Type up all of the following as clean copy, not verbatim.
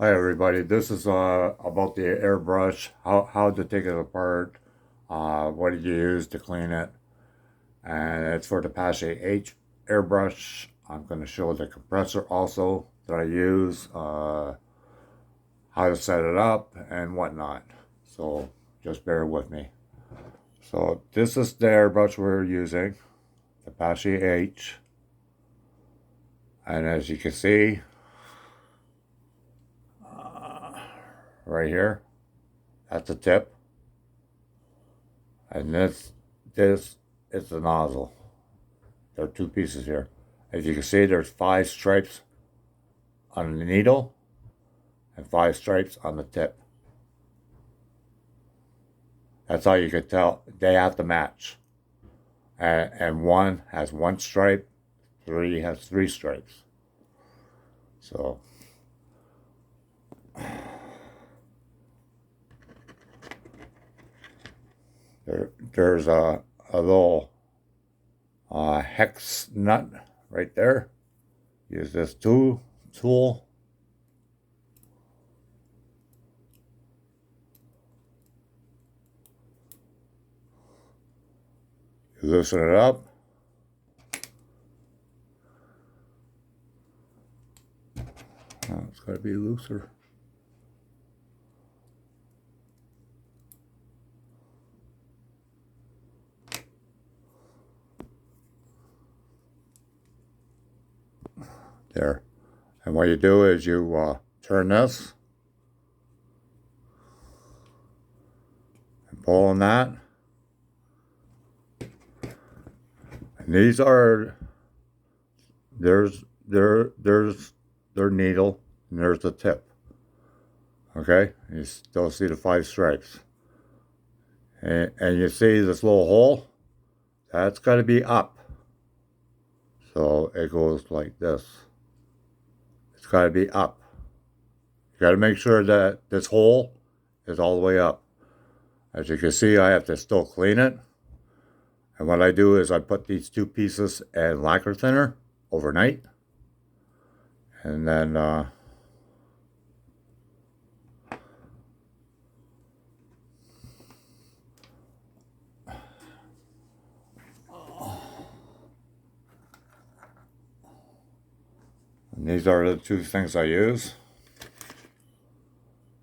Hi everybody, this is about the airbrush, how to take it apart, what did you use to clean it, and it's for the paasche H airbrush. I'm going to show the compressor also that I use, how to set it up and whatnot, so just bear with me. So this is the airbrush we're using, the paasche H, and as you can see, right here, that's the tip. And this is the nozzle. There are two pieces here. As you can see, there's 5 stripes on the needle and 5 stripes on the tip. That's how you can tell they have to match. And one has 1 stripe, 3 has 3 stripes. So there's a little hex nut right there. Use this tool. You loosen it up. Oh, it's got to be looser. There. And what you do is you turn this and pull on that. And these are there's their needle and there's the tip. Okay, you still see the 5 stripes. And you see this little hole? That's got to be up. So it goes like this. It's got to be up. You got to make sure that this hole is all the way up. As you can see, I have to still clean it. And what I do is I put these 2 pieces in lacquer thinner overnight. And then and these are the 2 things I use.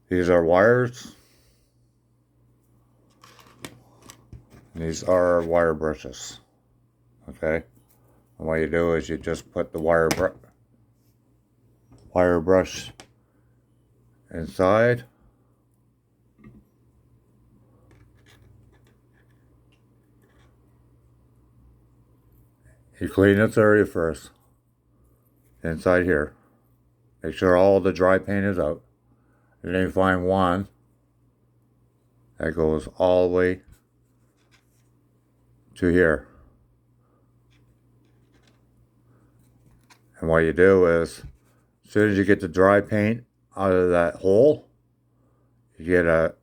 These are wires. And these are wire brushes. Okay? And what you do is you just put the wire brush inside. You clean this area first. Inside here. Make sure all the dry paint is out. And then you find one that goes all the way to here. And what you do is, as soon as you get the dry paint out of that hole, you get a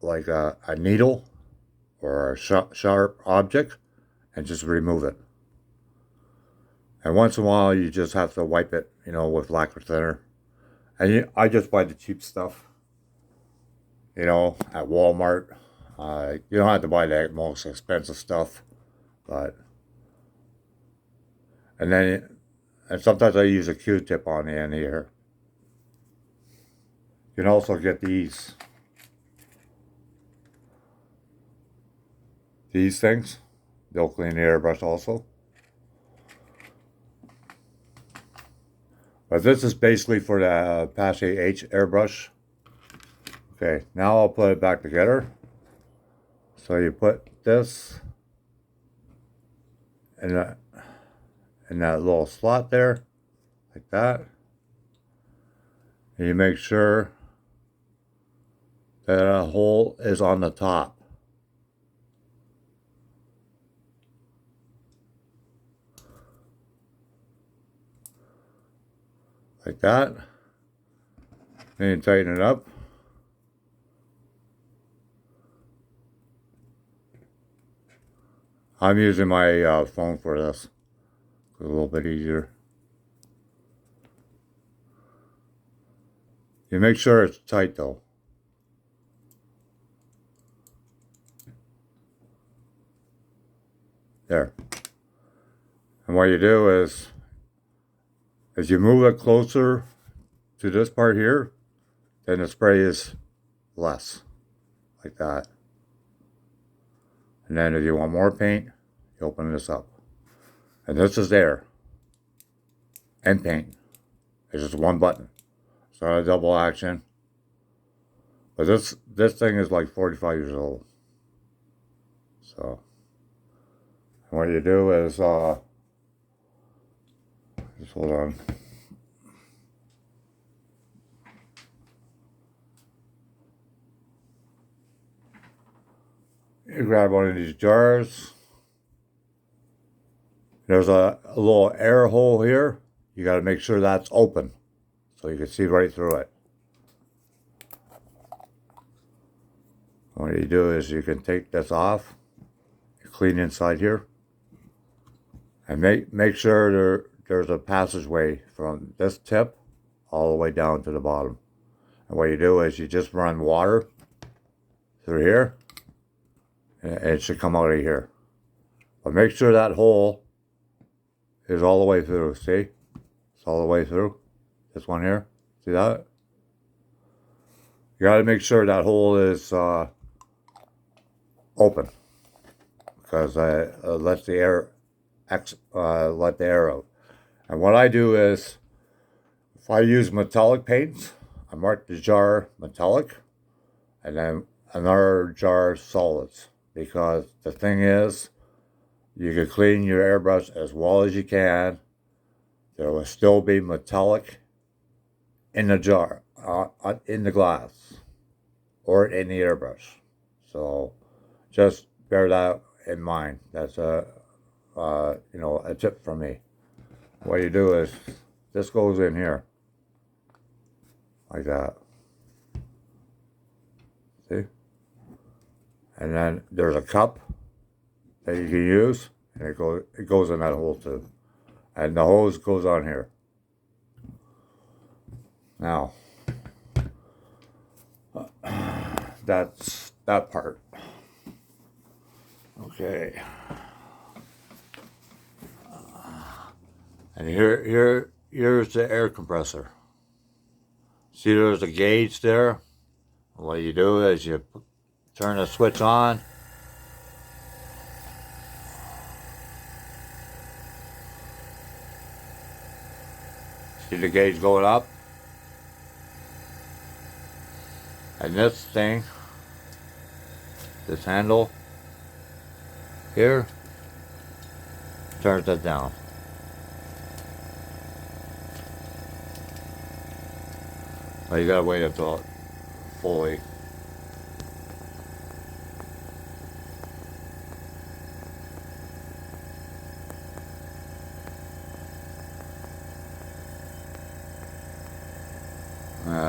needle or a sharp object and just remove it. And once in a while, you just have to wipe it, with lacquer thinner. And I just buy the cheap stuff, at Walmart. You don't have to buy the most expensive stuff, but and sometimes I use a Q-tip on the end here. You can also get these things. They'll clean the airbrush also. But this is basically for the paasche H airbrush. Okay, now I'll put it back together. So you put this in that little slot there, like that. And you make sure that a hole is on the top. Like that. Then you tighten it up. I'm using my phone for this. It's a little bit easier. You make sure it's tight though. There. And what you do is, as you move it closer to this part here, then the spray is less, like that. And then if you want more paint, you open this up. And this is air and paint. It's just one button. It's not a double action. But this thing is like 45 years old. So what you do is just hold on. You grab one of these jars. There's a little air hole here. You got to make sure that's open so you can see right through it. What you do is you can take this off, you clean inside here, and make sure there's a passageway from this tip all the way down to the bottom. And what you do is you just run water through here, and it should come out of here. But make sure that hole is all the way through. See? It's all the way through. This one here. See that? You got to make sure that hole is open, because it lets the air let the air out. And what I do is, if I use metallic paints, I mark the jar metallic, and then another jar solids. Because the thing is, you can clean your airbrush as well as you can. There will still be metallic in the jar, in the glass, or in the airbrush. So just bear that in mind. That's a tip from me. What you do is, this goes in here, like that. See? And then there's a cup that you can use, and it goes in that hole too. And the hose goes on here. Now, that's that part. Okay. And here's the air compressor. See, there's a gauge there. What you do is you turn the switch on. See the gauge going up? And this thing, this handle here, turns it down. Well, you gotta wait until it fully.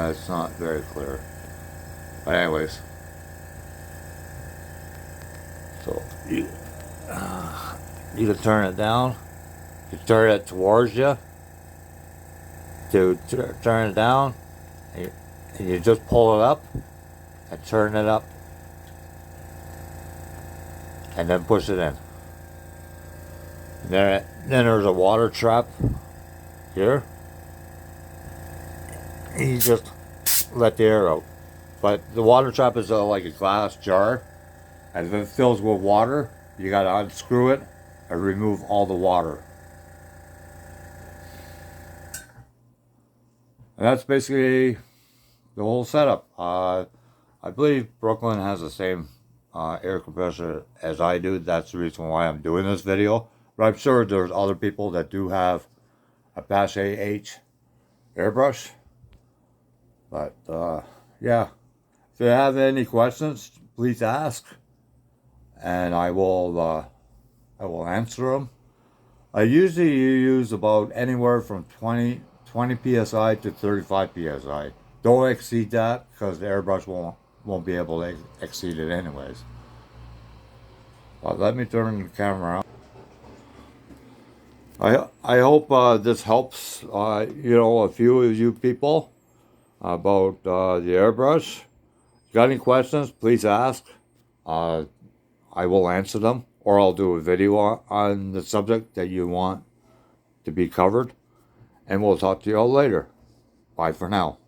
It's not very clear. But anyways. So you can turn it down. You turn it towards you. To turn it down. And you just pull it up and turn it up. And then push it in. Then there's a water trap here. You just let the air out. But the water trap is like a glass jar. And if it fills with water, you gotta unscrew it and remove all the water. And that's basically the whole setup. I believe Brooklyn has the same air compressor as I do. That's the reason why I'm doing this video. But I'm sure there's other people that do have a paasche H airbrush. But yeah, if you have any questions, please ask, and I will answer them. I usually use about anywhere from 20 psi to 35 psi. Don't exceed that, because the airbrush won't be able to exceed it anyways. But let me turn the camera on. I hope this helps a few of you people. about the airbrush. If you got any questions, please ask. I will answer them, or I'll do a video on the subject that you want to be covered. And we'll talk to you all later. Bye for now.